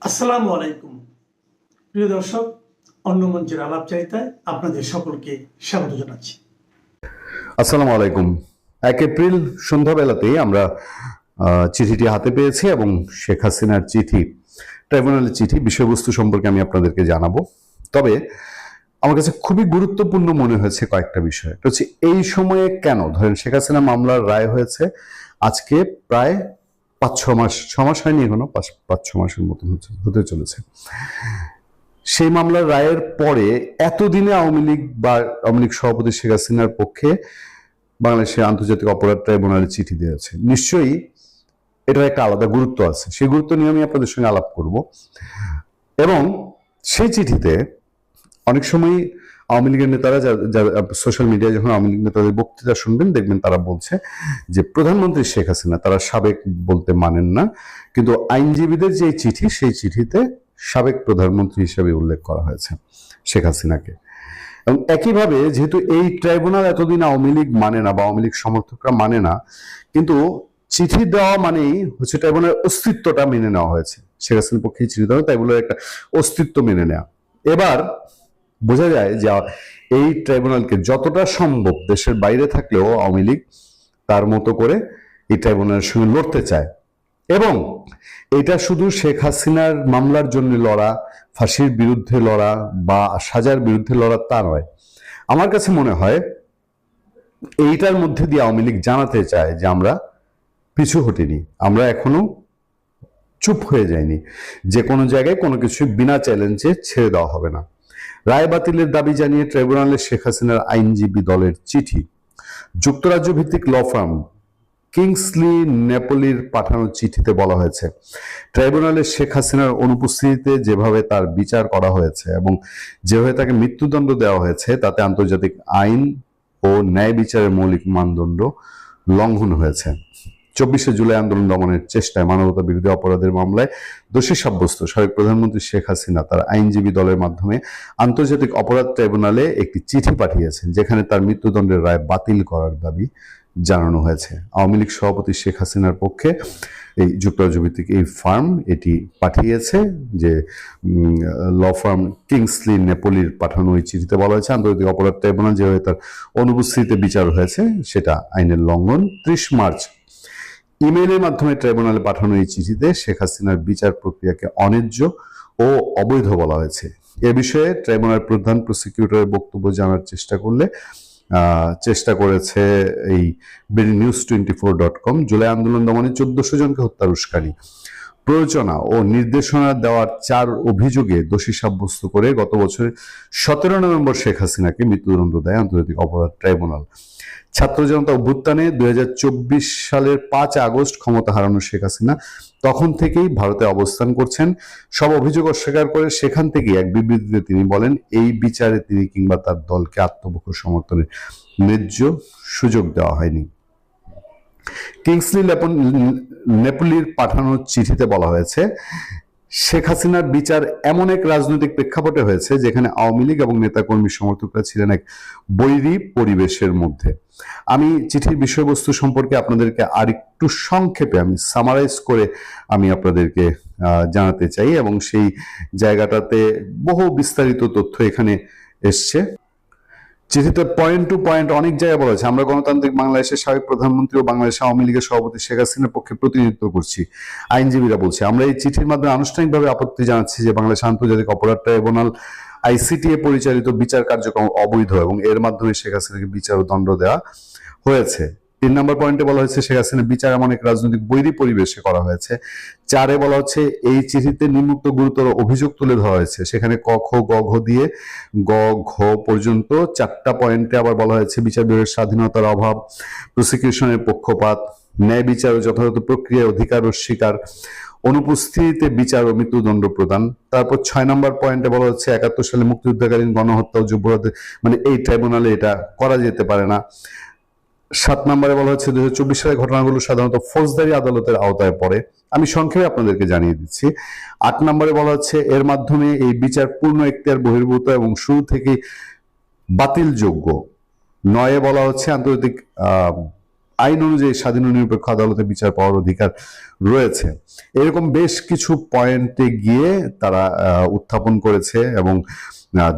আসসালামু আলাইকুম প্রিয় দর্শক, অন্য মঞ্চের আলাপচারিতায় আপনাদের সকলকে স্বাগত জানাচ্ছি। আসসালামু আলাইকুম। 1 এপ্রিল সন্ধ্যাবেলাতেই আমরা চিঠিটি হাতে পেয়েছি এবং শেখ হাসিনার চিঠি, ট্রাইব্যুনালের চিঠি, বিষয়বস্তু সম্পর্কে আমি আপনাদেরকে জানাবো। তবে আমার কাছে খুবই গুরুত্বপূর্ণ মনে হয়েছে কয়েকটা বিষয়। এটা হচ্ছে এই সময়ে কেন ধরেন শেখ হাসিনা মামলার রায় হয়েছে আজকে প্রায় 5-6 মাস, 6 মাস হয়নি এখনো, 5-6 মাসের মতন হতে চলেছে। সেই মামলার রায়ের পরে এতদিনে আওয়ামী লীগ বা আওয়ামী লীগ সভাপতি শেখ হাসিনার পক্ষে বাংলাদেশের আন্তর্জাতিক অপরাধ ট্রাইব্যুনালে চিঠি দিয়েছে। নিশ্চয়ই এটার একটা আলাদা গুরুত্ব আছে, সেই গুরুত্ব নিয়ে আমি আপনাদের সঙ্গে আলাপ করব। এবং সেই চিঠিতে অনেক সময় আওয়ামী লীগের নেতারা যারা সোশ্যাল মিডিয়ায় যখন আওয়ামী লীগ নেতাদের বক্তৃতা শুনবেন দেখবেন তারা বলছে যে প্রধানমন্ত্রী শেখ হাসিনা, তারা সাবেক বলতে মানেন না, কিন্তু আইনজীবীদের যে চিঠি সেই চিঠিতে সাবেক প্রধানমন্ত্রী হিসেবে উল্লেখ করা হয়েছে শেখ হাসিনাকে। এবং একইভাবে যেহেতু এই ট্রাইব্যুনাল এতদিন আওয়ামী লীগ মানে না বা আওয়ামী লীগ সমর্থকরা মানে না, কিন্তু চিঠি দেওয়া মানেই হচ্ছে ট্রাইব্যুনালের অস্তিত্বটা মেনে নেওয়া হয়েছে। শেখ হাসিনার পক্ষে চিঠি দেওয়া ট্রাইব্যুনালের একটা অস্তিত্ব মেনে নেওয়া। এবার বোঝা যায় যে এই ট্রাইব্যুনালকে যতটা সম্ভব দেশের বাইরে থাকলেও আওয়ামী লীগ তার মতো করে এই ট্রাইব্যুনালের সঙ্গে লড়তে চায়। এবং এটা শুধু শেখ হাসিনার মামলার জন্য লড়া, ফাঁসির বিরুদ্ধে লড়া বা সাজার বিরুদ্ধে লড়া তা নয়। আমার কাছে মনে হয় এইটার মধ্যে দিয়ে আওয়ামী লীগ জানাতে চায় যে আমরা পিছু হটিনি, আমরা এখনো চুপ হয়ে যায়নি, যে কোনো জায়গায় কোনো কিছু বিনা চ্যালেঞ্জে ছেড়ে দেওয়া হবে না। রায় বাতিলের দাবি জানিয়ে ট্রাইব্যুনালে শেখ হাসিনার আইনজীবী দলের চিঠি। যুক্তরাজ্য ভিত্তিক ল ফার্ম কিংসলি নেপোলির পাঠানো চিঠিতে বলা হয়েছে, ট্রাইব্যুনালে শেখ হাসিনার অনুপস্থিতিতে যেভাবে তার বিচার করা হয়েছে এবং যেভাবে তাকে মৃত্যুদণ্ড দেওয়া হয়েছে তাতে আন্তর্জাতিক আইন ও ন্যায় বিচারের মৌলিক মানদণ্ড লঙ্ঘন হয়েছে। 24শে জুলাই আন্দোলন দমনের চেষ্টায় মানবতা বিরোধী অপরাধের মামলায় দোষী সাব্যস্ত সাবেক প্রধানমন্ত্রী শেখ হাসিনা তার আইনজীবী দলের মাধ্যমে আন্তর্জাতিক অপরাধ ট্রাইব্যুনালে একটি চিঠি পাঠিয়েছেন, যেখানে তার মৃত্যুদণ্ডের রায় বাতিল করার দাবি জানানো হয়েছে। আওয়ামী লীগ সভাপতি শেখ হাসিনার পক্ষে এই যুক্তরাজ্য ভিত্তিক এই ফার্ম এটি পাঠিয়েছে, যে ল ফার্ম কিংসলি নেপোলির পাঠানো এই চিঠিতে বলা হয়েছে আন্তর্জাতিক অপরাধ ট্রাইব্যুনাল যেভাবে তার অনুপস্থিতিতে বিচার হয়েছে সেটা আইনের লঙ্ঘন। 30 মার্চ ইমেইলের মাধ্যমে ট্রাইব্যুনালে পাঠানো এই চিঠিতে শেখ হাসিনার বিচার প্রক্রিয়াকে অন্যায্য ও অবৈধ বলা হয়েছে। এ বিষয়ে ট্রাইব্যুনাল প্রধান প্রসিকিউটরের বক্তব্য জানার চেষ্টা করেছে এই BDNews24.com। জুলাই আন্দোলন দমনে 1400 জনকে হত্যার উস্কানি, প্ররোচনা ও নির্দেশনা দেওয়ার 4 অভিযোগে দোষী সাব্যস্ত করে গত বছরের 17 নভেম্বর শেখ হাসিনাকে মৃত্যুদণ্ড দেয় আন্তর্জাতিক অপরাধ ট্রাইব্যুনাল। ছাত্র জনতা অভ্যুত্থানে 2024 সালের 5 আগস্ট ক্ষমতা হারানো শেখ হাসিনা তখন থেকেই ভারতে অবস্থান করছেন। সব অভিযোগ অস্বীকার করে সেখান থেকেই এক বিবৃতিতে তিনি বলেন, এই বিচারে তিনি কিংবা তার দলকে আত্মপক্ষ সমর্থনের ন্যায্য সুযোগ দেওয়া হয়নি। কিংসলি নেপোলির পাঠানো চিঠিতে বলা হয়েছে, শেখ হাসিনার বিচার এমন এক রাজনৈতিক প্রেক্ষাপটে হয়েছে যেখানে আওয়ামী লীগ এবং নেতাকর্মী সমর্থকরা ছিলেন এক বৈরী পরিবেশের মধ্যে। আমি চিঠির বিষয়বস্তু সম্পর্কে আপনাদেরকে আরেকটু সংক্ষেপে আমি সামারাইজ করে আমি আপনাদেরকে জানাতে চাই, এবং সেই জায়গাটাতে বহু বিস্তারিত তথ্য এখানে এসছে। চিঠিতে পয়েন্ট টু পয়েন্ট অনেক জায়গায় বলা হয়েছে, আমরা গণতান্ত্রিক বাংলাদেশের সাবেক প্রধানমন্ত্রী ও বাংলাদেশ আওয়ামী লীগের সভাপতি শেখ হাসিনার পক্ষে প্রতিনিধিত্ব করছি। আইনজীবীরা বলছে, আমরা এই চিঠির মাধ্যমে আনুষ্ঠানিকভাবে আপত্তি জানাচ্ছি যে বাংলাদেশ আন্তর্জাতিক অপরাধ ট্রাইব্যুনাল ICTA পরিচালিত বিচার কার্যক্রম অবৈধ এবং এর মাধ্যমে শেখ হাসিনাকে বিচার ও দণ্ড দেওয়া হয়েছে। 3 নম্বর পয়েন্টে বলা হয়েছে, শেখ হাসিনার বিচার এমন এক রাজনৈতিক বৈরী পরিবেশে করা হয়েছে। 4-এ বলা হচ্ছে, এই চিঠিতে নিম্নোক্ত গুরুতর অভিযোগ তুলে ধরা হয়েছে। সেখানে ক খ গ ঘ দিয়ে গ ঘ পর্যন্ত 4টা পয়েন্টে আবার বলা হয়েছে, বিচার বিভাগের স্বাধীনতার অভাব, প্রসিকিউশনের পক্ষপাত, ন্যায় বিচার ও যথাযথ প্রক্রিয়ায় অধিকার অস্বীকার, অনুপস্থিতিতে বিচার ও মৃত্যুদণ্ড প্রদান। তারপর 6 নম্বর পয়েন্টে বলা হচ্ছে, 71 সালে মুক্তিযুদ্ধকালীন গণহত্যা ও যুবহত্যা মানে এই ট্রাইব্যুনালে এটা করা যেতে পারে না। 7 নম্বরে বলা হচ্ছে, 2024 সালের ঘটনাগুলো সাধারণত ফৌজদারি আদালতের আওতায় পড়ে। আমি সংক্ষেপে আপনাদেরকে জানিয়ে দিচ্ছি। 8 নম্বরে বলা হচ্ছে, এর মাধ্যমে এই বিচার পূর্ণ এখতিয়ার বহির্ভূত এবং শুরু থেকে বাতিলযোগ্য। 9-এ বলা হচ্ছে, আন্তর্জাতিক আইন অনুযায়ী স্বাধীন ও নিরপেক্ষ আদালতে বিচার পাওয়ার অধিকার রয়েছে। এরকম বেশ কিছু পয়েন্টে গিয়ে তারা উত্থাপন করেছে এবং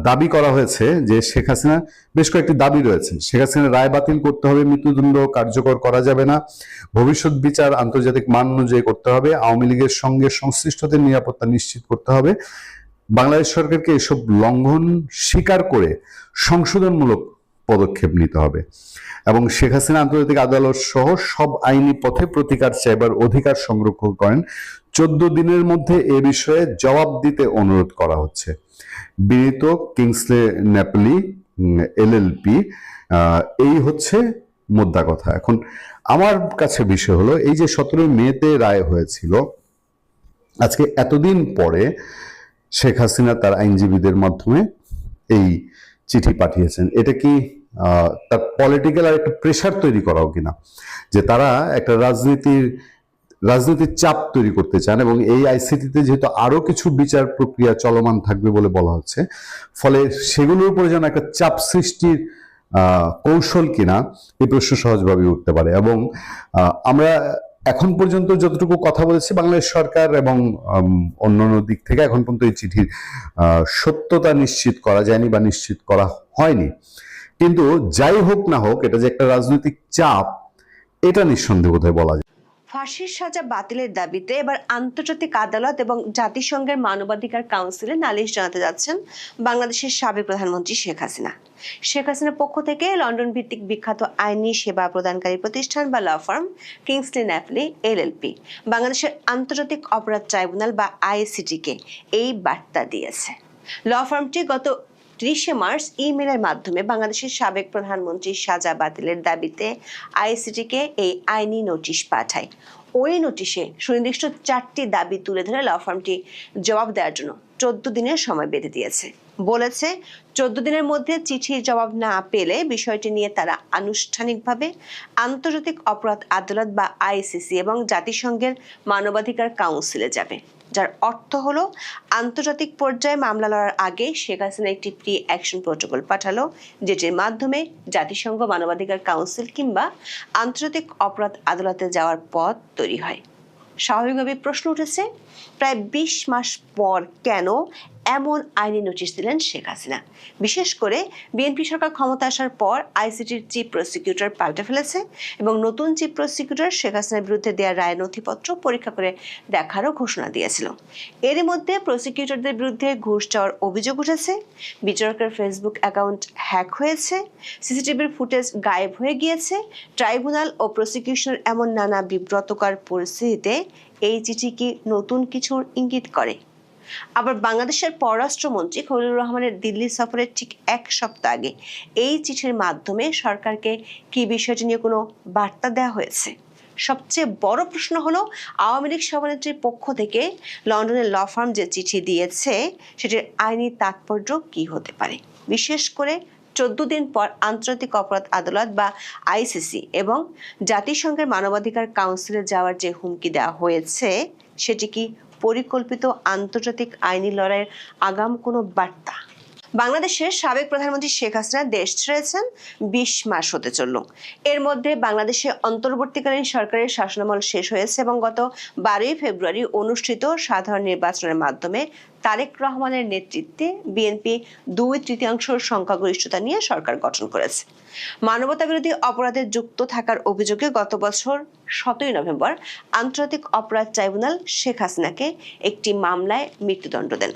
দাবি করা হয়েছে যে শেখ হাসিনা, বেশ কয়েকটি দাবি রয়েছে। শেখ হাসিনার রায় বাতিল করতে হবে, মৃত্যুদণ্ড কার্যকর করা যাবে না, ভবিষ্যৎ বিচার আন্তর্জাতিক মান অনুযায়ী করতে হবে, আওয়ামী লীগের সঙ্গে সংশ্লিষ্টদের নিরাপত্তা নিশ্চিত করতে হবে, বাংলাদেশ সরকারকে এসব লঙ্ঘন স্বীকার করে সংশোধনমূলক পদক্ষেপ নিতে হবে এবং শেখ হাসিনা আন্তর্জাতিক আদালত সহ সব আইনি পথে প্রতিকার চাইবার অধিকার সংরক্ষণ করেন। 14 দিনের মধ্যে এ বিষয়ে জবাব দিতে অনুরোধ করা হচ্ছে। বিনীত কিংসলে ন্যাপলি এলএলপি। এই হচ্ছে মোদ্দা কথা। এখন আমার কাছে বিষয় হলো, এই যে 17 মেতে রায় হয়েছিল, আজকে এতদিন পরে শেখ হাসিনা তার আইনজীবীদের মাধ্যমে এই চিঠি পাঠিয়েছেন। এটা কি তার পলিটিক্যাল আর একটা প্রেশার তৈরি করাও কিনা, যে তারা একটা রাজনীতির চাপ তৈরি করতে চান এবং এই আইসিটিতে যেহেতু আরো কিছু বিচার প্রক্রিয়া চলমান থাকবে বলে বলা হচ্ছে, ফলে সেগুলোর উপরে যেন একটা চাপ সৃষ্টির কৌশল কিনা, এই প্রশ্ন সহজভাবে উঠতে পারে। এবং আমরা এখন পর্যন্ত যতটুকু কথা বলেছি, বাংলাদেশ সরকার এবং অন্যান্য দিক থেকে এখন পর্যন্ত এই চিঠির সত্যতা নিশ্চিত করা যায়নি বা নিশ্চিত করা হয়নি। কিন্তু যাই হোক না হোক, এটা যে একটা রাজনৈতিক চাপ, এটা নিঃসন্দেহে বোধহয় বলা যায়। ফাঁসির সাজা বাতিলের দাবিতে এবার আন্তর্জাতিক আদালত এবং জাতিসংঘের মানবাধিকার কাউন্সিলে নালিশ জানাতে যাচ্ছেন বাংলাদেশের সাবেক প্রধানমন্ত্রী শেখ হাসিনা। শেখ হাসিনার পক্ষ থেকে লন্ডন ভিত্তিক বিখ্যাত আইনি সেবা প্রদানকারী প্রতিষ্ঠান বা ল ফার্ম কিংসলে ন্যাপলি এলএলপি বাংলাদেশের আন্তর্জাতিক অপরাধ ট্রাইব্যুনাল বা আইসিটিকে এই বার্তা দিয়েছে। ল ফার্মটি গত 30 মার্চ ইমেলের মাধ্যমে বাংলাদেশের সাবেক প্রধানমন্ত্রীর সাজা বাতিলের দাবিতে আইসিটিকে এই আইনি নোটিশ পাঠায়। ওই নোটিশে সুনির্দিষ্ট 4টি দাবি তুলে ধরে ল ফার্মটি জবাব দেওয়ার জন্য 14 দিনের সময় বেঁধে দিয়েছে। বলেছে 14 দিনের মধ্যে চিঠির জবাব না পেলে বিষয়টি নিয়ে তারা আনুষ্ঠানিকভাবে আন্তর্জাতিক অপরাধ আদালত বা আইসিসি এবং জাতিসংঘের মানবাধিকার কাউন্সিলে যাবে, যার অর্থ হলো আন্তর্জাতিক পর্যায়ে মামলা লড়ার আগে শেখ হাসিনা একটি প্রি অ্যাকশন প্রোটোকল পাঠালো, যেটির মাধ্যমে জাতিসংঘ মানবাধিকার কাউন্সিল কিংবা আন্তর্জাতিক অপরাধ আদালতে যাওয়ার পথ তৈরি হয়। স্বাভাবিকভাবে প্রশ্ন উঠেছে, প্রায় 20 মাস পর কেন এমন আইনি নোটিশ দিলেন শেখ হাসিনা? বিশেষ করে বিএনপি সরকার ক্ষমতা আসার পর আইসিটির চিফ প্রসিকিউটর পাল্টে ফেলেছে এবং নতুন চিফ প্রসিকিউটর শেখ হাসিনার বিরুদ্ধে দেওয়া রায় নথিপত্র পরীক্ষা করে দেখারও ঘোষণা দিয়েছিল। এর মধ্যে প্রসিকিউটরদের বিরুদ্ধে ঘুষ চাওয়ার অভিযোগ উঠেছে, বিচারকের ফেসবুক অ্যাকাউন্ট হ্যাক হয়েছে, সিসিটিভির ফুটেজ গায়েব হয়ে গিয়েছে, ট্রাইব্যুনাল ও প্রসিকিউশনের এমন নানা বিব্রতকর পরিস্থিতিতে এই চিঠি কি নতুন কিছুর ইঙ্গিত করে? আবার বাংলাদেশের পররাষ্ট্রমন্ত্রী খলিলুর রহমানের দিল্লি সফরের ঠিক 1 সপ্তাহ আগে এই চিঠির মাধ্যমে সরকারকে কি বিষয়টি নিয়ে কোনো বার্তা দেওয়া হয়েছে? সবচেয়ে বড় প্রশ্ন হলো, আওয়ামী লীগ সভানেত্রীর পক্ষ থেকে লন্ডনের ল ফার্ম যে চিঠি দিয়েছে সেটির আইনি তাৎপর্য কি হতে পারে? বিশেষ করে 14 দিন পর আন্তর্জাতিক অপরাধ আদালত বা আইসিসি এবং জাতিসংঘের মানবাধিকার কাউন্সিলে যাওয়ার যে হুমকি দেওয়া হয়েছে, সেটি কি পরিকল্পিত আন্তর্জাতিক আইনি লড়াইয়ের আগাম কোনো বার্তা? বাংলাদেশের সাবেক প্রধানমন্ত্রী শেখ হাসিনা দেশ ছেড়েছেন 20 মাস হতে চলল। এর মধ্যে বাংলাদেশে অন্তর্বর্তীকালীন সরকারের শাসনামল শেষ হয়েছে এবং গত 12 ফেব্রুয়ারি অনুষ্ঠিত সাধারণ নির্বাচনের মাধ্যমে তারেক রহমানের নেতৃত্বে বিএনপি 2/3 সংখ্যাগরিষ্ঠতা নিয়ে সরকার গঠন করেছে। মানবতাবিরোধী অপরাধে যুক্ত থাকার অভিযোগে গত বছর 17 নভেম্বর আন্তর্জাতিক অপরাধ ট্রাইব্যুনাল শেখ হাসিনাকে একটি মামলায় মৃত্যুদণ্ড দেন।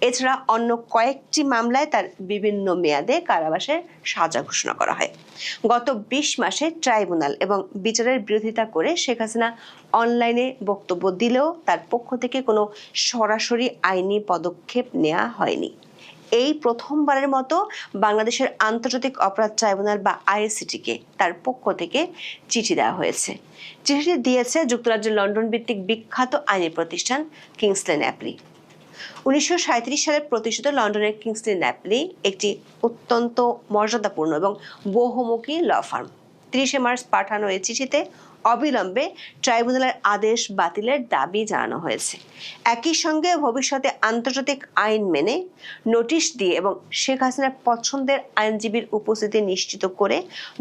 এছাড়া অন্য কয়েকটি মামলায় তার বিভিন্ন মেয়াদে কারাবাসের সাজা ঘোষণা করা হয়। গত 20 মাসে ট্রাইব্যুনাল এবং বিচারের বিরোধিতা করে শেখ হাসিনা অনলাইনে বক্তব্য দিলেও তার পক্ষ থেকে কোনো সরাসরি আইনি পদক্ষেপ নেওয়া হয়নি। এই প্রথমবারের মতো বাংলাদেশের আন্তর্জাতিক অপরাধ ট্রাইব্যুনাল বা আইসিটিকে তার পক্ষ থেকে চিঠি দেওয়া হয়েছে। চিঠিটি দিয়েছে যুক্তরাজ্যের লন্ডন ভিত্তিক বিখ্যাত আইনি প্রতিষ্ঠান কিংসলে ন্যাপলি। 1937 সালে প্রতিষ্ঠিত লন্ডনের কিংসলে ন্যাপলি একটি অত্যন্ত মর্যাদাপূর্ণ এবং বহুমুখী ল ফার্ম। 30 মার্চ পাঠানো এই চিঠিতে অবিলম্বে ট্রাইব্যুনালের আদেশ বাতিলের দাবি জানানো হয়েছে। একই সঙ্গে ভবিষ্যতে আন্তর্জাতিক আইন মেনে নোটিশ দিয়ে এবং শেখ হাসিনার পছন্দের আইনজীবীর উপস্থিতি নিশ্চিত করে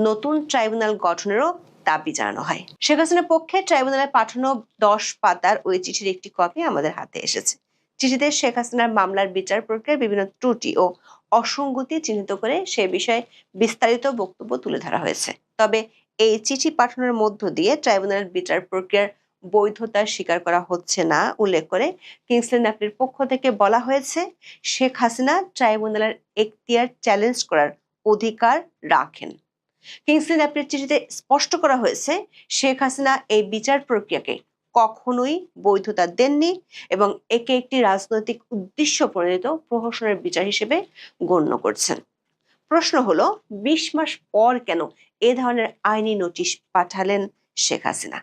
নতুন ট্রাইব্যুনাল গঠনেরও দাবি জানানো হয়। শেখ হাসিনার পক্ষে ট্রাইব্যুনালে পাঠানো 10 পাতার ওই চিঠির একটি কপি আমাদের হাতে এসেছে। চিঠিতে শেখ হাসিনার মামলার বিচার প্রক্রিয়ার বিভিন্ন ত্রুটি ও অসঙ্গতি চিহ্নিত করে সে বিষয়ে বিস্তারিত বক্তব্য তুলে ধরা হয়েছে। তবে এই চিঠি পাঠানোর মধ্য দিয়ে ট্রাইব্যুনালের বিচার প্রক্রিয়ার বৈধতা স্বীকার করা হচ্ছে না উল্লেখ করে কিংসলি ন্যাপলির পক্ষ থেকে বলা হয়েছে, শেখ হাসিনা ট্রাইব্যুনালের এখতিয়ার চ্যালেঞ্জ করার অধিকার রাখেন। কিংসলি ন্যাপলির চিঠিতে স্পষ্ট করা হয়েছে, শেখ হাসিনা এই বিচার প্রক্রিয়াকে কখনোই বৈধতা দেননি এবং একে একটি রাজনৈতিক উদ্দেশ্য প্রণোদিত প্রহসনের বিচার হিসেবে গণ্য করছেন। প্রশ্ন হলো, 20 মাস পর কেন এ ধরনের আইনি নোটিশ পাঠালেন শেখ হাসিনা?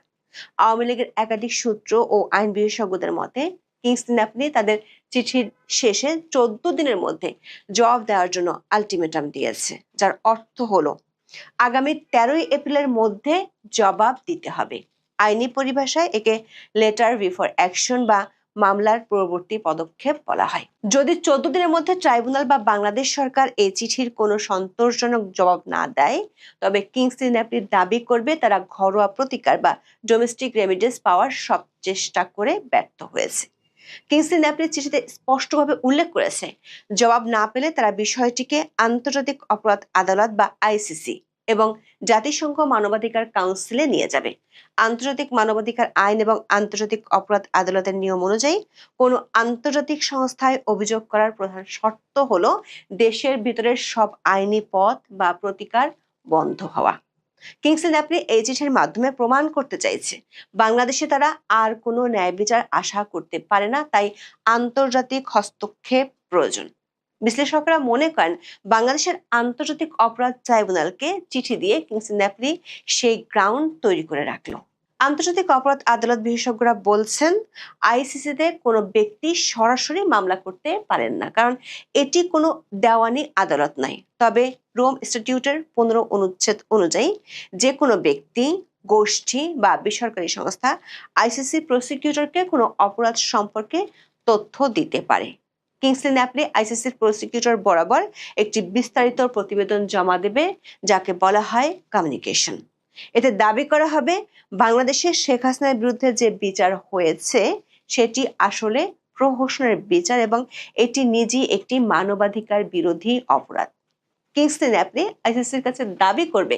আওয়ামী লীগের একাধিক সূত্র ও আইন বিশেষজ্ঞদের মতে কিংসলি ন্যাপলি তাদের চিঠির শেষে 14 দিনের মধ্যে জবাব দেওয়ার জন্য আলটিমেটাম দিয়েছে, যার অর্থ হলো আগামী 13 এপ্রিলের মধ্যে জবাব দিতে হবে। আইনি পরিভাষায় একে লেটার বিফোর অ্যাকশন বা মামলার পরবর্তী পদক্ষেপ বলা হয়। যদি 14 দিনের মধ্যে ট্রাইব্যুনাল বা বাংলাদেশ সরকার এই চিঠির কোনো সন্তোষজনক জবাব না দেয়, তবে কিংসলি ন্যাপলি দাবি করবে তারা ঘরোয়া প্রতিকার বা ডোমেস্টিক রেমিডিস পাওয়ার সব চেষ্টা করে ব্যর্থ হয়েছে। কিংসলি ন্যাপলি চিঠিতে স্পষ্টভাবে উল্লেখ করেছে, জবাব না পেলে তারা বিষয়টিকে আন্তর্জাতিক অপরাধ আদালত বা আইসিসি এবং জাতিসংঘ মানবাধিকার কাউন্সিলে নিয়ে যাবে। আন্তর্জাতিক মানবাধিকার আইন এবং আন্তর্জাতিক অপরাধ আদালতের নিয়ম অনুযায়ী কোনো আন্তর্জাতিক সংস্থায় অভিযোগ করার প্রধান শর্ত হলো দেশের ভিতরের সব আইনি পথ বা প্রতিকার বন্ধ হওয়া। কিংসলি ন্যাপলি এই চিঠির মাধ্যমে প্রমাণ করতে চাইছে বাংলাদেশে তারা আর কোনো ন্যায় বিচার আশা করতে পারে না, তাই আন্তর্জাতিক হস্তক্ষেপ প্রয়োজন। বিশ্লেষকরা মনে করেন, বাংলাদেশের আন্তর্জাতিক অপরাধ ট্রাইব্যুনালকে চিঠি দিয়ে কিংসলি ন্যাপলি সেই গ্রাউন্ড তৈরি করে রাখলো। আন্তর্জাতিক অপরাধ আদালত বিশেষজ্ঞরা বলছেন, আইসিসিতে কোনো ব্যক্তি সরাসরি মামলা করতে পারেন না, কারণ এটি কোনো দেওয়ানি আদালত নয়। তবে রোম স্ট্যাটিউটের 15 অনুচ্ছেদ অনুযায়ী যে কোনো ব্যক্তি, গোষ্ঠী বা বেসরকারি সংস্থা আইসিসি প্রসিকিউটরকে কোনো অপরাধ সম্পর্কে তথ্য দিতে পারে। কিংসলি ন্যাপলি আইসিসির প্রসিকিউটর বরাবর একটি বিস্তারিত প্রতিবেদন জমা দেবে, যাকে বলা হয় কমিউনিকেশন। এতে দাবি করা হবে, বাংলাদেশের শেখ হাসিনার বিরুদ্ধে যে বিচার হয়েছে সেটি আসলে প্রহসনের বিচার এবং এটি নিজেই একটি মানবাধিকার বিরোধী অপরাধ। কিংসলি ন্যাপলি আইসিসির কাছে দাবি করবে,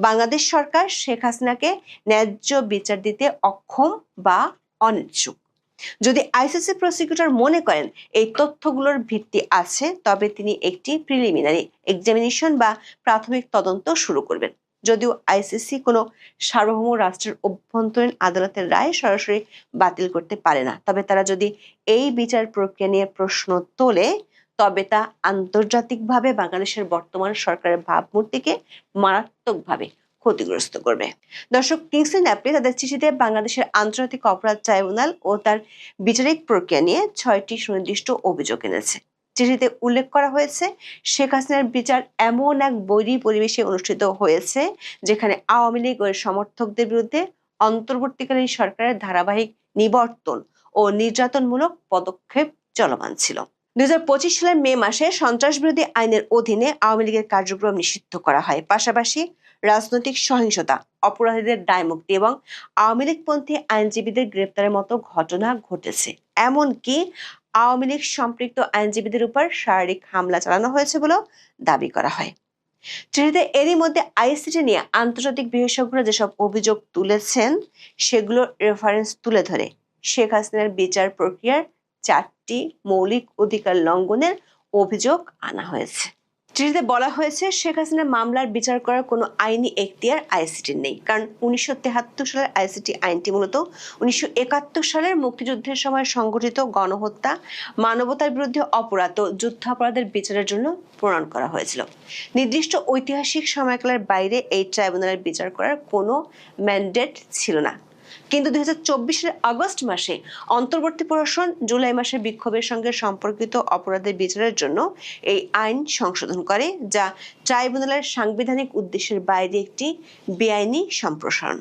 বাংলাদেশ সরকার শেখ হাসিনাকে ন্যায্য বিচার দিতে অক্ষম বা অনিচ্ছুক। যদি আইসিসি প্রসিকিউটর মনে করেন এই তথ্যগুলোর ভিত্তি আছে, তবে তিনি একটি প্রিলিমিনারি এক্সামিনেশন বা প্রাথমিক তদন্ত শুরু করবেন। যদিও আইসিসি কোনো সার্বভৌম রাষ্ট্রের অভ্যন্তরীণ আদালতের রায় সরাসরি বাতিল করতে পারে না, তবে তারা যদি এই বিচার প্রক্রিয়া নিয়ে প্রশ্ন তোলে, তবে তা আন্তর্জাতিকভাবে বাংলাদেশের বর্তমান সরকারের ভাবমূর্তিকে মারাত্মকভাবে ক্ষতিগ্রস্ত করবে। দর্শক, কিংসলি ন্যাপলি তাদের চিঠিতে বাংলাদেশের আন্তর্জাতিক অপরাধ ট্রাইব্যুনাল ও তার বিচারিক প্রক্রিয়া নিয়ে 6টি সুনির্দিষ্ট অভিযোগ এনেছে। চিঠিতে উল্লেখ করা হয়েছে, শেখ হাসিনার বিচার এমন এক বৈরী পরিবেশে অনুষ্ঠিত হয়েছে যেখানে আওয়ামী লীগ ও সমর্থকদের বিরুদ্ধে অন্তর্বর্তীকালীন সরকারের ধারাবাহিক নিবর্তন ও নির্যাতনমূলক পদক্ষেপ চলমান ছিল। 2025 সালের মে মাসে সন্ত্রাস বিরোধী আইনের অধীনে আওয়ামী লীগের কার্যক্রম নিষিদ্ধ করা হয়। পাশাপাশি রাজনৈতিক সহিংসতা, অপরাধীদের দায়মুক্তি এবং আওয়ামী লীগপন্থী আইনজীবীদের গ্রেপ্তারের মতো ঘটনা ঘটেছে। এমনকি আওয়ামী লীগ সম্পৃক্ত আইনজীবীদের উপর শারীরিক হামলা চালানো হয়েছে বলেও দাবি করা হয়। চিঠিতে এরই মধ্যে আইসিটি নিয়ে আন্তর্জাতিক বিশেষজ্ঞরা যেসব অভিযোগ তুলেছেন সেগুলোর রেফারেন্স তুলে ধরে শেখ হাসিনার বিচার প্রক্রিয়ার 4টি মৌলিক অধিকার লঙ্ঘনের অভিযোগ আনা হয়েছে। চিঠিতে বলা হয়েছে, শেখ হাসিনা মামলার বিচার করার কোনো আইনি এখতিয়ার আইসিটির নেই, কারণ 1973 সালের আইসিটি আইনটি মূলত 1971 সালের মুক্তিযুদ্ধের সময় সংঘটিত গণহত্যা, মানবতার বিরুদ্ধে অপরাধ ও যুদ্ধাপরাধের বিচারের জন্য প্রণয়ন করা হয়েছিল। নির্দিষ্ট ঐতিহাসিক সময়কালের বাইরে এই ট্রাইব্যুনালের বিচার করার কোনো ম্যান্ডেট ছিল না। কিন্তু 2024 সালের আগস্ট মাসে অন্তর্বর্তী প্রশাসন জুলাই মাসে বিক্ষোভের সঙ্গে সম্পর্কিত অপরাধের বিচারের জন্য এই আইন সংশোধন করে, যা ট্রাইব্যুনালের সাংবিধানিক উদ্দেশ্যের বাইরে একটি বেআইনি সম্প্রসারণ।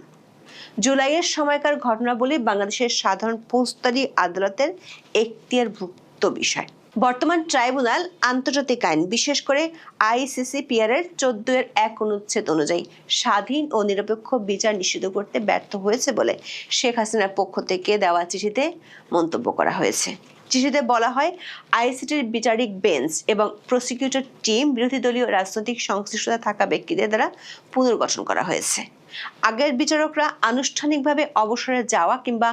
জুলাইয়ের সময়কার ঘটনাবলী বাংলাদেশের সাধারণ ফৌজদারি আদালতের এখতিয়ারভুক্ত বিষয়। বর্তমান ট্রাইব্যুনাল আন্তর্জাতিক আইন বিশেষ করে ICCPR এর 14-1 অনুচ্ছেদ অনুযায়ী স্বাধীন ও নিরপেক্ষ বিচার নিশ্চিত করতে ব্যর্থ হয়েছে বলে শেখ হাসিনার পক্ষ থেকে দেওয়া চিঠিতে মন্তব্য করা হয়েছে। চিঠিতে বলা হয়, আইসিটির বিচারিক বেঞ্চ এবং প্রসিকিউটর টিম বিরোধী দলীয় রাজনৈতিক সংশ্লিষ্টতা থাকা ব্যক্তিদের দ্বারা পুনর্গঠন করা হয়েছে। আগের বিচারকরা আনুষ্ঠানিকভাবে অবসরে যাওয়া কিংবা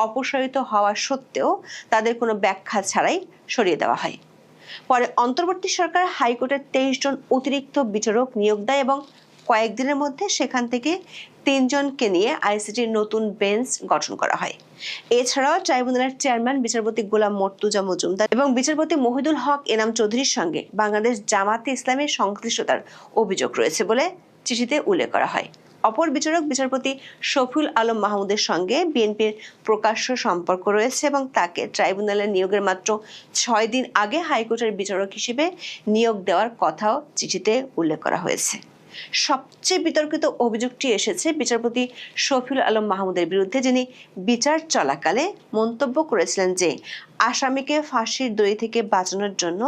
অপসারিত হওয়া সত্ত্বেও তাদের কোনো ব্যাখ্যা ছাড়াই সরিয়ে দেওয়া হয়। পরে অন্তর্বর্তী সরকার হাইকোর্টের 23 জন অতিরিক্ত বিচারক নিয়োগ দেয় এবং কয়েকদিনের মধ্যে সেখান থেকে 3 জনকে নিয়ে আইসিটির নতুন বেঞ্চ গঠন করা হয়। এছাড়াও ট্রাইব্যুনালের চেয়ারম্যান বিচারপতি গোলাম মর্তুজা মজুমদার এবং বিচারপতি মহিদুল হক এনাম চৌধুরীর সঙ্গে বাংলাদেশ জামাতে ইসলামের সংশ্লিষ্টতার অভিযোগ রয়েছে বলে চিঠিতে উল্লেখ করা হয়। অপর বিচারক বিচারপতি শফিউল আলম মাহমুদের সঙ্গে বিএনপির প্রকাশ্য সম্পর্ক রয়েছে এবং তাকে ট্রাইব্যুনালের নিয়োগের মাত্র 6 দিন আগে হাইকোর্টের বিচারক হিসেবে নিয়োগ দেওয়ার কথাও চিঠিতে উল্লেখ করা হয়েছে। সবচেয়ে বিতর্কিত অভিযোগটি এসেছে বিচারপতি শফিউল আলম মাহমুদের বিরুদ্ধে, যিনি বিচার চলাকালে মন্তব্য করেছিলেন যে আসামিকে ফাঁসির দড়ি থেকে বাঁচানোর জন্য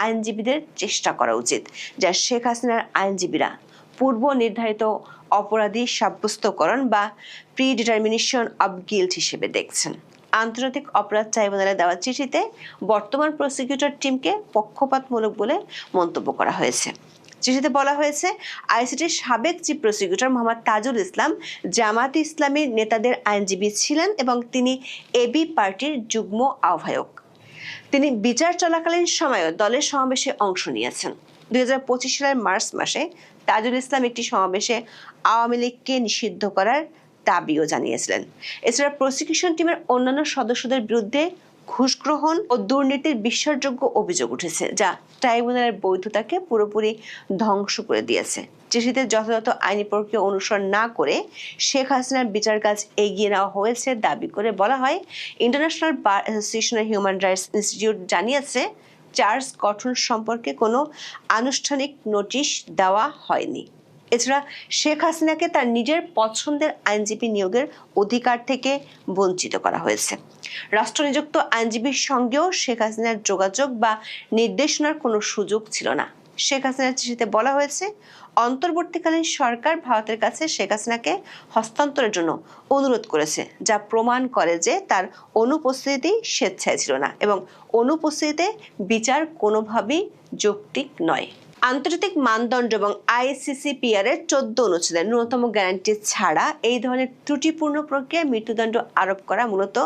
আইনজীবীদের চেষ্টা করা উচিত, যা শেখ হাসিনার আইনজীবীরা পূর্ব নির্ধারিত অপরাধী সাব্যস্তকরণ বা প্রিডিটারমিনেশন অব গিল্ট হিসেবে দেখছেন। আন্তর্জাতিক অপরাধ ট্রাইব্যুনালে দেওয়া চিঠিতে বর্তমান প্রসিকিউটর টিমকে পক্ষপাতমূলক বলে মন্তব্য করা হয়েছে। চিঠিতে বলা হয়েছে, আইসিটির সাবেক চিফ প্রসিকিউটর মোহাম্মদ তাজুল ইসলাম জামায়াতে ইসলামীর নেতাদের আইনজীবী ছিলেন এবং তিনি এবি পার্টির যুগ্ম আহ্বায়ক। তিনি বিচার চলাকালীন সময়ও দলের সমাবেশে অংশ নিয়েছেন। 2025 সালের মার্চ মাসে তাজুল ইসলাম একটি সমাবেশে আওয়ামী লীগকে নিষিদ্ধ করার দাবিও জানিয়েছিলেন। এছাড়া প্রসিকিউশন টিমের অন্যান্য সদস্যদের বিরুদ্ধে ঘুষ গ্রহণ ও দুর্নীতির বিশ্বাসযোগ্য অভিযোগ উঠেছে, যা ট্রাইব্যুনালের বৈধতাকে পুরোপুরি ধ্বংস করে দিয়েছে। চিঠিতে যথাযথ আইনি প্রক্রিয়া অনুসরণ না করে শেখ হাসিনার বিচার কাজ এগিয়ে নেওয়া হয়েছে দাবি করে বলা হয়, ইন্টারন্যাশনাল বার অ্যাসোসিয়েশনের হিউম্যান রাইটস ইনস্টিটিউট জানিয়েছে চার্জ গঠন সম্পর্কে কোনো আনুষ্ঠানিক নোটিশ দেওয়া হয়নি। এছাড়া শেখ হাসিনাকে তার নিজের পছন্দের আইনজীবী নিয়োগের অধিকার থেকে বঞ্চিত করা হয়েছে। রাষ্ট্রনিযুক্ত আইনজীবীর সঙ্গেও শেখ হাসিনার যোগাযোগ বা নির্দেশনার কোনো সুযোগ ছিল না। শেখ হাসিনার চিঠিতে বলা হয়েছে, অন্তর্বর্তীকালীন সরকার ভারতের কাছে শেখ হাসিনাকে হস্তান্তরের জন্য অনুরোধ করেছে, যা প্রমাণ করে যে তার অনুপস্থিতি স্বেচ্ছায় ছিল না এবং অনুপস্থিতিতে বিচার কোনোভাবেই যৌক্তিক নয়। আন্তর্জাতিক মানদণ্ড এবং ICCPR এর 14 অনুচ্ছেদের ন্যূনতম গ্যারান্টি ছাড়া এই ধরনের ত্রুটিপূর্ণ প্রক্রিয়ায় মৃত্যুদণ্ড আরোপ করা মূলত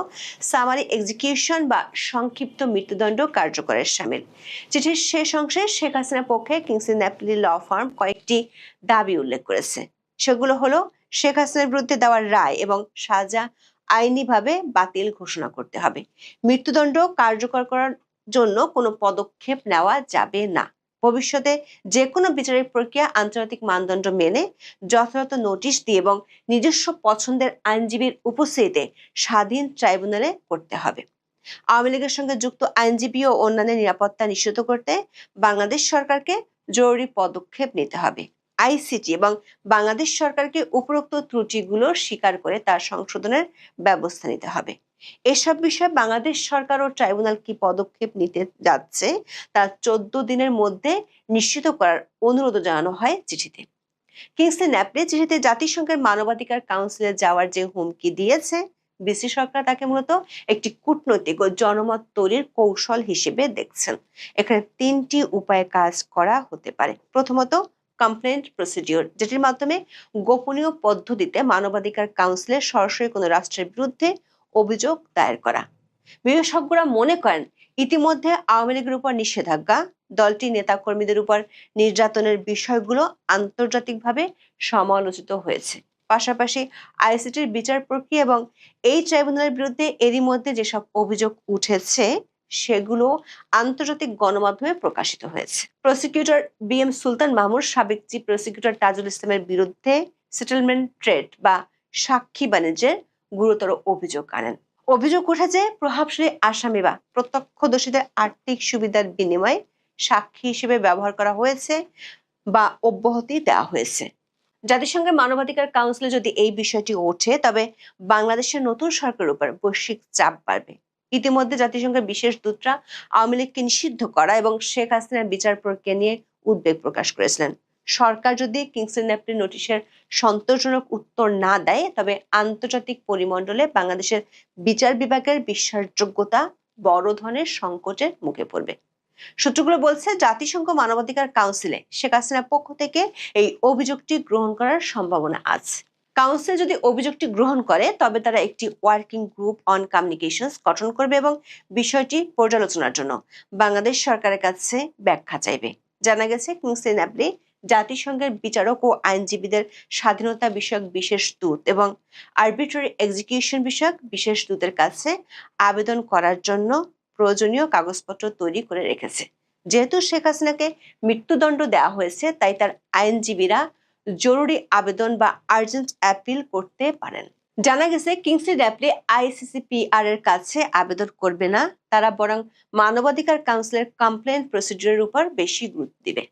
সামারি এক্সিকিউশন বা সংক্ষিপ্ত মৃত্যুদণ্ড কার্যকরের শামিল। চিঠির শেষ অংশে শেখ হাসিনার পক্ষে কিংসলি ন্যাপলি ল ফার্ম কয়েকটি দাবি উল্লেখ করেছে। সেগুলো হলো, শেখ হাসিনার বিরুদ্ধে দেওয়ার রায় এবং সাজা আইনিভাবে বাতিল ঘোষণা করতে হবে। মৃত্যুদণ্ড কার্যকর করার জন্য কোনো পদক্ষেপ নেওয়া যাবে না। ভবিষ্যতে যে কোনো বিচারিক প্রক্রিয়া আন্তর্জাতিক মানদণ্ড মেনে যথাযথ নোটিশ দিয়ে এবং নিজস্ব পছন্দের আইনজীবীর উপস্থিতিতে স্বাধীন ট্রাইব্যুনালে করতে হবে। আওয়ামী লীগের সঙ্গে যুক্ত আইনজীবী ও অন্যান্য নিরাপত্তা নিশ্চিত করতে বাংলাদেশ সরকারকে জরুরি পদক্ষেপ নিতে হবে। আইসিটি এবং বাংলাদেশ সরকারকে উপরোক্ত ত্রুটিগুলো স্বীকার করে তার সংশোধনের ব্যবস্থা নিতে হবে। এসব বিষয়ে বাংলাদেশ সরকার ও ট্রাইব্যুনাল কি পদক্ষেপ নিতে যাচ্ছে তা 14 দিনের মধ্যে নিশ্চিত করার অনুরোধ জানানো হয় চিঠিতে। কিংসলি ন্যাপলি চিঠিতে জাতিসংঘের মানবাধিকার কাউন্সিলে যাওয়ার যে হুমকি দিয়েছে, বিসি সরকার তাকে মূলত একটি কূটনৈতিক ও জনমত তৈরির কৌশল হিসেবে দেখছেন। এখানে 3টি উপায়ে কাজ করা হতে পারে। প্রথমত, কমপ্লেন্ট প্রসিডিওর, যেটির মাধ্যমে গোপনীয় পদ্ধতিতে মানবাধিকার কাউন্সিলে সরাসরি কোনো রাষ্ট্রের বিরুদ্ধে অভিযোগ দায়ের করা। বিশেষজ্ঞরা মনে করেন, ইতিমধ্যে আওয়ামী লীগের উপর নিষেধাজ্ঞা, দলটির নেতাকর্মীদের উপর নির্যাতনের বিষয়গুলো আন্তর্জাতিকভাবে সমালোচিত হয়েছে। পাশাপাশি আইসিটির বিচার প্রক্রিয়া এবং এই ট্রাইব্যুনালের বিরুদ্ধে এরই মধ্যে যেসব অভিযোগ উঠেছে সেগুলো আন্তর্জাতিক গণমাধ্যমে প্রকাশিত হয়েছে। প্রসিকিউটর BM সুলতান মাহমুদ সাবেক চিফ প্রসিকিউটর তাজুল ইসলামের বিরুদ্ধে সেটেলমেন্ট ট্রেড বা সাক্ষী বাণিজ্যের গুরুতর অভিযোগ আনেন। অভিযোগ উঠেছে, প্রভাবশালী আসামি বা প্রত্যক্ষদর্শীদের আর্থিক সুবিধার বিনিময়ে সাক্ষী হিসেবে ব্যবহার করা হয়েছে বা অব্যাহতি দেওয়া হয়েছে। জাতিসংঘের মানবাধিকার কাউন্সিলে যদি এই বিষয়টি ওঠে, তবে বাংলাদেশের নতুন সরকারের উপর বৈশ্বিক চাপ বাড়বে। ইতিমধ্যে জাতিসংঘের বিশেষ দূতরা আওয়ামী লীগকে নিষিদ্ধ করা এবং শেখ হাসিনার বিচার প্রক্রিয়া নিয়ে উদ্বেগ প্রকাশ করেছিলেন। সরকার যদি কিংসলি ন্যাপলি নোটিশের সন্তোষজনক উত্তর না দেয়, তবে আন্তর্জাতিক পরিমণ্ডলে বাংলাদেশের বিচার বিভাগের বিশ্বাসযোগ্যতা বড় ধরনের সংকটের মুখে পড়বে। সূত্রগুলো বলছে, জাতিসংঘ মানবাধিকার কাউন্সিলে শেখ হাসিনার পক্ষ থেকে এই অভিযোগটি গ্রহণ করার সম্ভাবনা আছে। কাউন্সিল যদি অভিযোগটি গ্রহণ করে, তবে তারা একটি ওয়ার্কিং গ্রুপ অন কমিউনিকেশনস গঠন করবে এবং বিষয়টি পর্যালোচনার জন্য বাংলাদেশ সরকারের কাছে ব্যাখ্যা চাইবে। জানা গেছে, কিংসলি ন্যাপলি জাতিসংঘের বিচারক ও আইনজীবীদের স্বাধীনতা বিষয়ক বিশেষ দূত এবং আরবিট্রারি এক্সিকিউশন বিষয়ক বিশেষ দূতের কাছে আবেদন করার জন্য প্রয়োজনীয় কাগজপত্র তৈরি করে রেখেছে। যেহেতু শেখ হাসিনাকে মৃত্যুদণ্ড দেওয়া হয়েছে, তাই তার আইনজীবীরা জরুরি আবেদন বা আর্জেন্ট অ্যাপিল করতে পারেন। জানা গেছে, কিংসলি ন্যাপলি ICCPR এর কাছে আবেদন করবে না, তারা বরং মানবাধিকার কাউন্সিলের কমপ্লেন প্রসিডিউরের উপর বেশি গুরুত্ব দিবে।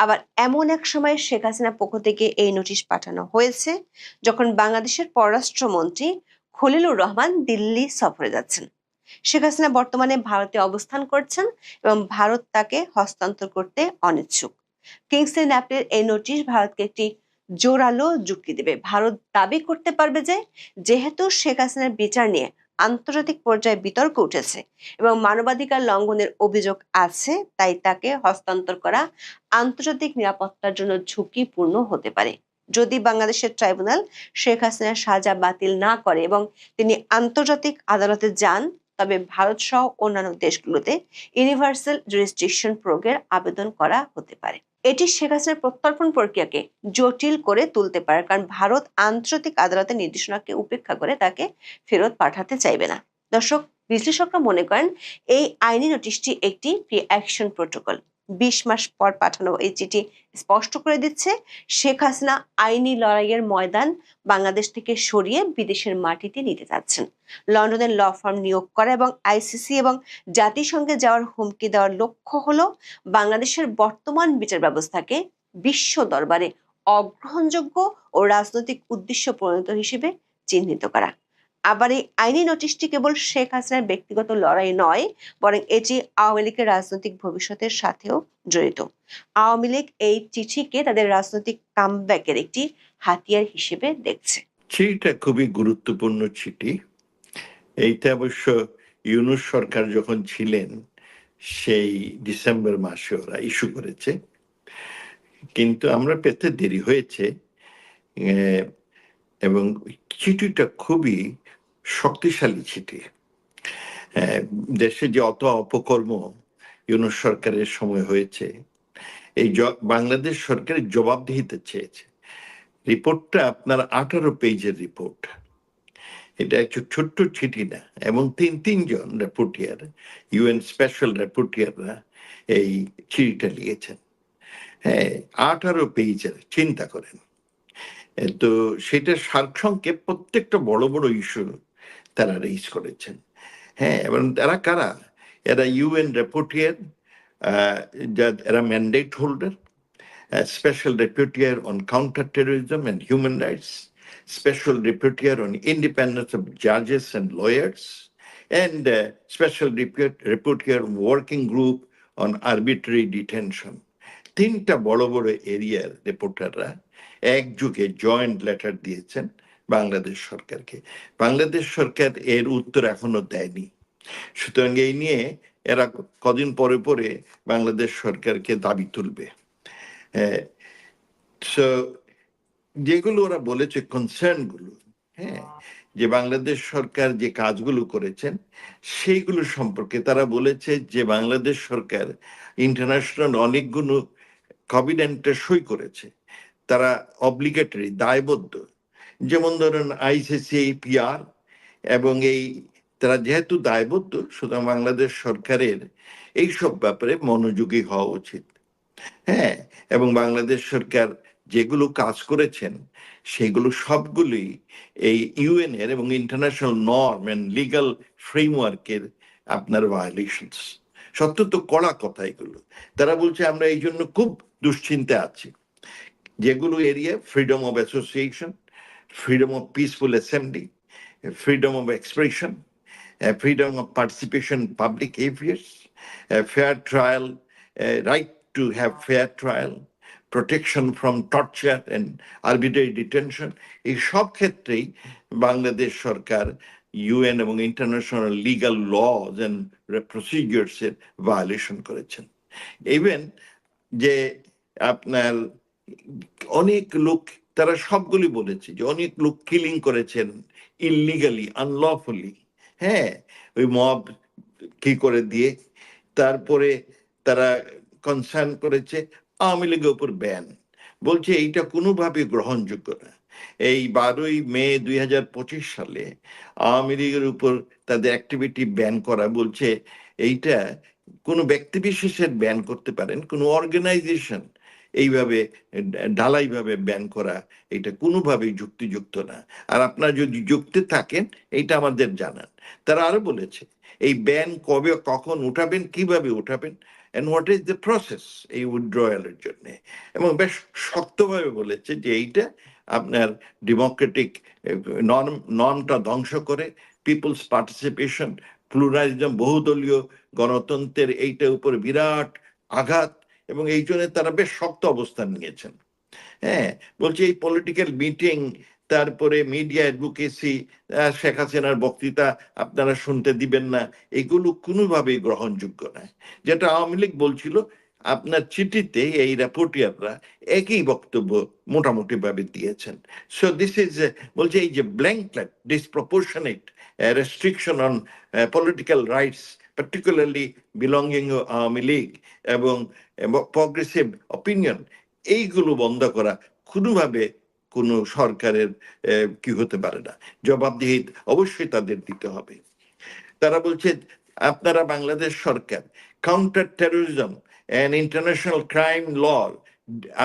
আবার এমন এক সময় শেখ হাসিনার পক্ষ থেকে এই নোটিশ পাঠানো হয়েছে যখন বাংলাদেশের পররাষ্ট্রমন্ত্রী খলিলুর রহমান দিল্লি সফরে যাচ্ছেন। শেখ হাসিনা বর্তমানে ভারতে অবস্থান করছেন এবং ভারত তাকে হস্তান্তর করতে অনিচ্ছুক। কিংসলি ন্যাপলির এই নোটিশ ভারতকে একটি জোরালো যুক্তি দেবে। ভারত দাবি করতে পারবে যে, যেহেতু শেখ হাসিনার বিচার নিয়ে আন্তর্জাতিক পর্যায়ে বিতর্ক উঠেছে এবং মানবাধিকার লঙ্ঘনের অভিযোগ আছে, তাই তাকে হস্তান্তর করা আন্তর্জাতিক নিরাপত্তার জন্য ঝুঁকিপূর্ণ হতে পারে। যদি বাংলাদেশের ট্রাইব্যুনাল শেখ হাসিনার সাজা বাতিল না করে এবং তিনি আন্তর্জাতিক আদালতে যান, তবে ভারত সহ অন্যান্য দেশগুলোতে ইউনিভার্সাল জুরিসডিকশন প্রয়োগের আবেদন করা হতে পারে। এটি শেখ হাসিনার প্রত্যর্পণ প্রক্রিয়াকে জটিল করে তুলতে পারে, কারণ ভারত আন্তর্জাতিক আদালতের নির্দেশনাকে উপেক্ষা করে তাকে ফেরত পাঠাতে চাইবে না। দর্শক, বিশ্লেষকরা মনে করেন এই আইনি নোটিশটি একটি প্রি অ্যাকশন প্রোটোকল। 20 মাস পর পাঠানো এই চিঠি স্পষ্ট করে দিচ্ছে, শেখ হাসিনা আইনি লড়াইয়ের ময়দান বাংলাদেশ থেকে সরিয়ে বিদেশের মাটিতে নিতে যাচ্ছেন। লন্ডনের ল ফার্ম নিয়োগ করা এবং ICC এবং জাতিসংঘে যাওয়ার হুমকি দেওয়ার লক্ষ্য হলো বাংলাদেশের বর্তমান বিচার ব্যবস্থাকে বিশ্ব দরবারে অগ্রহণযোগ্য ও রাজনৈতিক উদ্দেশ্য প্রণীত হিসেবে চিহ্নিত করা। আবার এই আইনি নোটিশটি কেবল শেখ হাসিনার ব্যক্তিগত লড়াই নয়, বরং এটি আওয়ামী লীগের রাজনৈতিক ভবিষ্যতের সাথেও জড়িত। আওয়ামী লীগ এই চিঠিকে তাদের রাজনৈতিক কামব্যাকের একটি হাতিয়ার হিসেবে দেখছে। চিঠিটা খুবই গুরুত্বপূর্ণ চিঠি। এইটা অবশ্য ইউনূস সরকার যখন ছিলেন সেই ডিসেম্বর মাসে ওরা ইস্যু করেছে, কিন্তু আমরা পেতে দেরি হয়েছে। এবং চিঠিটা খুবই শক্তিশালী চিঠি। দেশে যে অত অপকর্ম ইউনূস সরকারের সময় হয়েছে, এই বাংলাদেশ সরকারের জবাবদিহিতে চেয়েছে। রিপোর্টটা আপনার 18 পেজের রিপোর্ট। এটা একটু ছোট্ট চিঠি না, এবং তিনজন রেপোর্টিয়ার, UN স্পেশাল রেপোর্টিয়াররা এই চিঠিটা লিখেছেন। 18 পেজের, চিন্তা করেন। তো সেটা সারসংক্ষেপ প্রত্যেকটা বড় বড় ইস্যু তারা রেইজ করেছেন। এবং তারা কারা? এরা UN রেপোর্টিয়ার, এরা mandate holder, Special Rapporteur on Counter-Terrorism and Human Rights, Special Rapporteur on Independence of Judges and Lawyers, and Special Rapporteur Working Group on Arbitrary Detention. তিনটা বড় বড় এরিয়ার রিপোর্টাররা একযোগে জয়েন্ট লেটার দিয়েছেন বাংলাদেশ সরকারকে। বাংলাদেশ সরকার এর উত্তর এখনো দেয়নি। সুতরাং এই নিয়ে এরা কদিন পরে পরে বাংলাদেশ সরকারকে দাবি তুলবে। যেগুলো ওরা বলেছে, কনসার্ন গুলো, যে বাংলাদেশ সরকার যে কাজগুলো করেছেন সেইগুলো সম্পর্কে তারা বলেছে যে বাংলাদেশ সরকার ইন্টারন্যাশনাল অনেকগুলো কভিডেন্টে সই করেছে, তারা অব্লিগেটরি, দায়বদ্ধ। যেমন ধরেন ICCPR, এবং এই তারা যেহেতু দায়বদ্ধ, সুতরাং বাংলাদেশ সরকারের এইসব ব্যাপারে মনোযোগী হওয়া উচিত। এবং বাংলাদেশ সরকার যেগুলো কাজ করেছেন সেগুলো সবগুলি এই UN এর এবং ইন্টারন্যাশনাল নর্ম এন্ড লিগ্যাল ফ্রেমওয়ার্কের আপনার ভায়োলেশনস। সত্য তো কড়া কথা এগুলো। তারা বলছে আমরা এই জন্য খুব দুশ্চিন্তা আছি। যেগুলো area, freedom of association, freedom of peaceful assembly, freedom of expression, freedom of participation in public affairs, fair trial, right to have fair trial, protection from torture and arbitrary detention, এই সব ক্ষেত্রেই বাংলাদেশ সরকার ইউএন এবং international legal laws and procedures এর violation করেছেন। Even যে আপনার অনেক লোক, তারা সবগুলি বলেছে যে অনেক লোক কিলিং করেছেন ইললিগালি, আনলফুলি, হ্যাঁ, ওই মব কি করে দিয়ে। তারপরে তারা কনসার্ন করেছে আওয়ামী লীগের উপর ব্যান, বলছে এইটা কোনোভাবে গ্রহণযোগ্য না। এই 12ই মে 2025 সালে আওয়ামী লীগের উপর তাদের অ্যাক্টিভিটি ব্যান করা, বলছে এইটা কোনো ব্যক্তি বিশেষের ব্যান করতে পারেন, কোনো অর্গানাইজেশন এইভাবে ঢালাইভাবে ব্যান করা এটা কোনোভাবেই যুক্তিযুক্ত না। আর আপনারা যদি যুক্তি থাকেন এইটা আমাদের জানান। তারা আরো বলেছে এই ব্যান কবে কখন উঠাবেন, কিভাবে উঠাবেন, and what is the process এই উইথড্রয়ালের জন্য। এবং বেশ শক্তভাবে বলেছে যে এইটা আপনার ডেমোক্রেটিক নর্মটা ধ্বংস করে, পিপলস পার্টিসিপেশন, প্লুরালিজম, বহুদলীয় গণতন্ত্রের এইটার উপর বিরাট আঘাত, এবং এই জন্য তারা বেশ শক্ত অবস্থান নিয়েছেন। হ্যাঁ, বলছে এই পলিটিক্যাল মিটিং, তারপরে মিডিয়া অ্যাডভোকেসি, শেখ হাসিনার বক্তৃতা আপনারা শুনতে দিবেন না, এগুলো কোনোভাবেই গ্রহণযোগ্য নয়। যেটা আওয়ামী লীগ বলছিল, আপনার চিঠিতে এই রিপোর্টাররা একই বক্তব্য মোটামুটি ভাবে দিয়েছেন। সো দিস ইজ, বলছে এই যে blanket disproportionate restriction on political rights, particularly belonging to Awami League এবং প্রগ্রেসিভ অপিনিয়ন, এইগুলো বন্ধ করা কোনোভাবে কোনো সরকারের কি হতে পারে না। জবাবদিহি অবশ্যই তাদের দিতে হবে। তারা বলছে আপনারা বাংলাদেশ সরকার counter terrorism and international crime law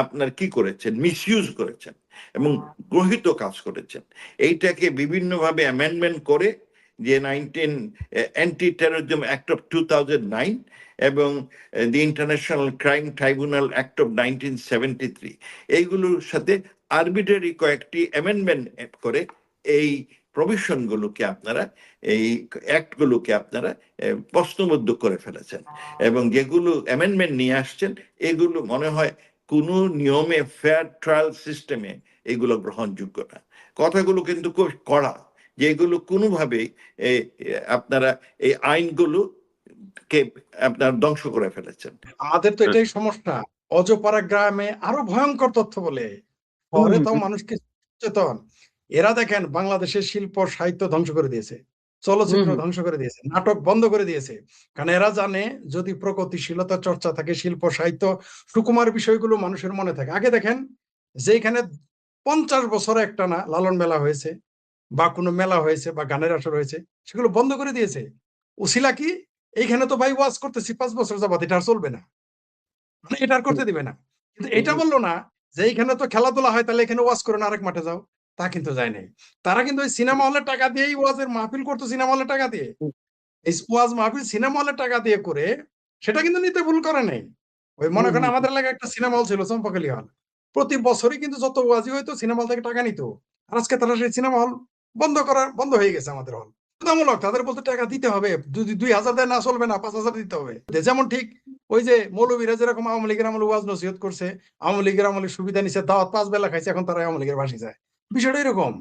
আপনার কি করেছেন, মিসইউজ করেছেন এবং গ্রহিত কাজ করেছেন। এইটাকে বিভিন্নভাবে অ্যামেন্ডমেন্ট করে যে অ্যান্টি টেরোরিজম অ্যাক্ট অফ 2009 এবং the international crime tribunal act of 1973, এইগুলোর সাথে আরবিটারি কয়েকটি অ্যামেন্ডমেন্ট করে এই প্রভিশনগুলোকে আপনারা, এই অ্যাক্টগুলোকে আপনারা প্রশ্নবদ্ধ করে ফেলেছেন, এবং যেগুলো অ্যামেন্ডমেন্ট নিয়ে আসছেন এগুলো মনে হয় কোনো নিয়মে, ফেয়ার ট্রায়াল সিস্টেমে এগুলো গ্রহণযোগ্য না। কথাগুলো কিন্তু খুব কড়া, যেগুলো কোনোভাবেই আপনারা এই আইনগুলো কে আপনার ধ্বংস করে ফেলেছেন। আমাদের তো এটাই সমস্যা। অজপাড়া গ্রামে আরো ভয়ঙ্কর তথ্য বলে, পরে তাও মানুষকে সচেতন। এরা দেখেন বাংলাদেশের শিল্প সাহিত্য ধ্বংস করে দিয়েছে, চলচ্চিত্র ধ্বংস করে দিয়েছে, নাটক বন্ধ করে দিয়েছে। কারণ এরা জানে যদি প্রগতিশীলতা চর্চা থাকে, শিল্প সাহিত্য সুকুমার বিষয়গুলো মানুষের মনে থাকে। আগে দেখেন যেখানে 50 বছর একটা না লালন মেলা হয়েছে বা কোনো মেলা হয়েছে বা গানের আসর হয়েছে, সেগুলো বন্ধ করে দিয়েছে। উসিলা কি, এইখানে তো ভাই ওয়াজ করতেছি 5 বছর যাবত, এটা আর চলবে না, মানে এটা আর করতে দিবে না। কিন্তু এটা বললো না যে এইখানে তো খেলাধুলা হয়, তাহলে এখানে ওয়াজ করে না, আরেক মাঠে যাও। তা কিন্তু যায় নাই। তারা কিন্তু ওই সিনেমা হলের টাকা দিয়েই ওয়াজের মাহফিল করতো, সিনেমা হলের টাকা দিয়ে। এই ওয়াজ মাহফিল সিনেমা হলের টাকা দিয়ে করে, সেটা কিন্তু নিতে ভুল করে নাই। ওই মনে করেন আমাদের এলাকায় একটা সিনেমা হল ছিল, চম্পাকলি হল। প্রতি বছরই কিন্তু যত ওয়াজি হইতো সিনেমা হল থেকে টাকা নিত। আর আজকে তারা সেই সিনেমা হল বন্ধ হয়ে গেছে। আমাদের হল বাধ্যতামূলক, তাদের বলতে টাকা দিতে হবে, যদি 2000 দেয় না চলবে না, 5000 দিতে হবে। যেমন ঠিক ওই যে মৌলবীরা যেরকম আওয়ামী লীগের আমলে ওয়াজ নসিহত করছে, আওয়ামী লীগের আমলে সুবিধা নিছে, দাওয়াত 5 বেলা খাইছে, এখন তারা আওয়ামী লীগের ভাসি যায়। বিষয়টা এরকম।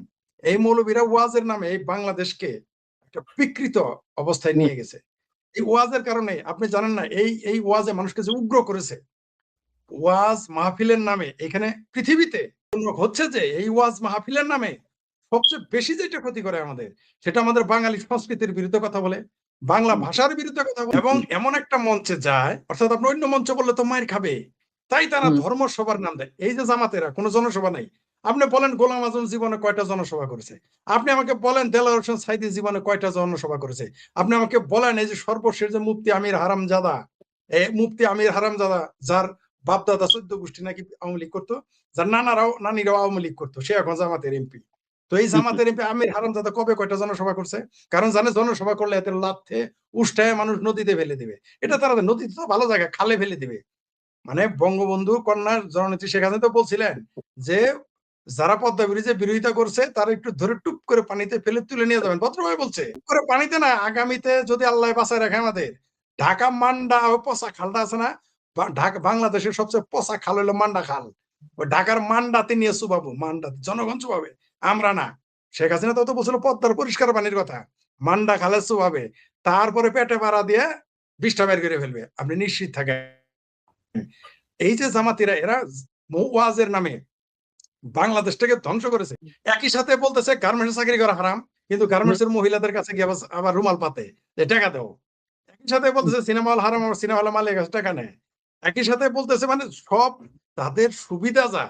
এই মৌলবীরা ওয়াজের নামে এই বাংলাদেশকে একটা বিকৃত অবস্থায় নিয়ে গেছে। এই ওয়াজের কারণে আপনি জানেন না, এই ওয়াজে মানুষকে যে উগ্র করেছে, ওয়াজ মাহফিলের নামে এখানে পৃথিবীতে হচ্ছে যে এই ওয়াজ মাহফিলের নামে সবচেয়ে বেশি যেটা ক্ষতি করে আমাদের, সেটা আমাদের বাঙালি সংস্কৃতির বিরুদ্ধে কথা বলে, বাংলা ভাষার বিরুদ্ধে কথা বলে, এবং এমন একটা মঞ্চে যায়, অর্থাৎ আপনি অন্য মঞ্চে বললে তো মায়ের খাবে, তাই তারা ধর্ম সভার নাম দেয়। এই যে জামাতেরা কোনো জনসভা নাই। আপনি বলেন গোলাম আজম জীবনে কয়টা জনসভা করেছে? আপনি আমাকে বলেন দেলোয়ার হোসেন সাঈদী জীবনে কয়টা জনসভা করেছে? আপনি আমাকে বলেন এই যে সর্বশেষ যে মুফতি আমির হারামজাদা, যার বাপদাদা 14 গোষ্ঠী নাকি আওয়ামী লীগ করতো, যার নানিরাও আওয়ামী লীগ করতো, সে এখন জামাতের এমপি। তো এই জামাতের এমপি আমির হারামজাদা কবে কয়টা জনসভা করছে? কারণ জানে জনসভা করলে এতে লাথে উষ্টায় মানুষ নদীতে ফেলে দিবে। এটা তারা নদীতে তো ভালো জায়গা, খালে ফেলে দিবে। মানে বঙ্গবন্ধু কন্যা জননেত্রী শেখ হাসিনা তো বলছিলেন যে যারা পদ্মা ব্রিজে বিরোধিতা করছে তারা একটু ধরে টুপ করে পানিতে ফেলে তুলে নিয়ে যাবেন, ভদ্রভাবে বলছে। টুপ করে পানিতে না, আগামীতে যদি আল্লাহ বাঁচায় রাখে আমাদের, ঢাকা মান্ডা ও পচা খালটা আছে না, ঢাকা বাংলাদেশের সবচেয়ে পচা খাল হলো মান্ডা খাল। ওই ঢাকার মান্ডাতে নিয়ে চুবাবো, মান্ডাতে জনগণ চুবাবে, আমরা না। শেখ হাসিনা তো বলছিল পদ্মার পরিষ্কার পানির কথা, মান্ডা খালে চুবাবে, তারপরে পেটে পাড়া দিয়ে 20টা বের করে ফেলবে, আপনি নিশ্চিত থাকেন। এই যে জামাতিরা, এরা ওয়াজের নামে বাংলাদেশটাকে ধ্বংস করেছে। একই সাথে বলতেছে গার্মেন্টস চাকরি করা হারাম, কিন্তু গার্মেন্টস এর মহিলাদের কাছে গিয়ে আবার রুমাল পাতে যে টাকা দাও। একই সাথে বলতেছে সিনেমা হল হারাম, আমার সিনেমা হল মালিকের কাছে টাকা নেয়। একই সাথে বলতেছে, মানে সব তাদের সুবিধা যা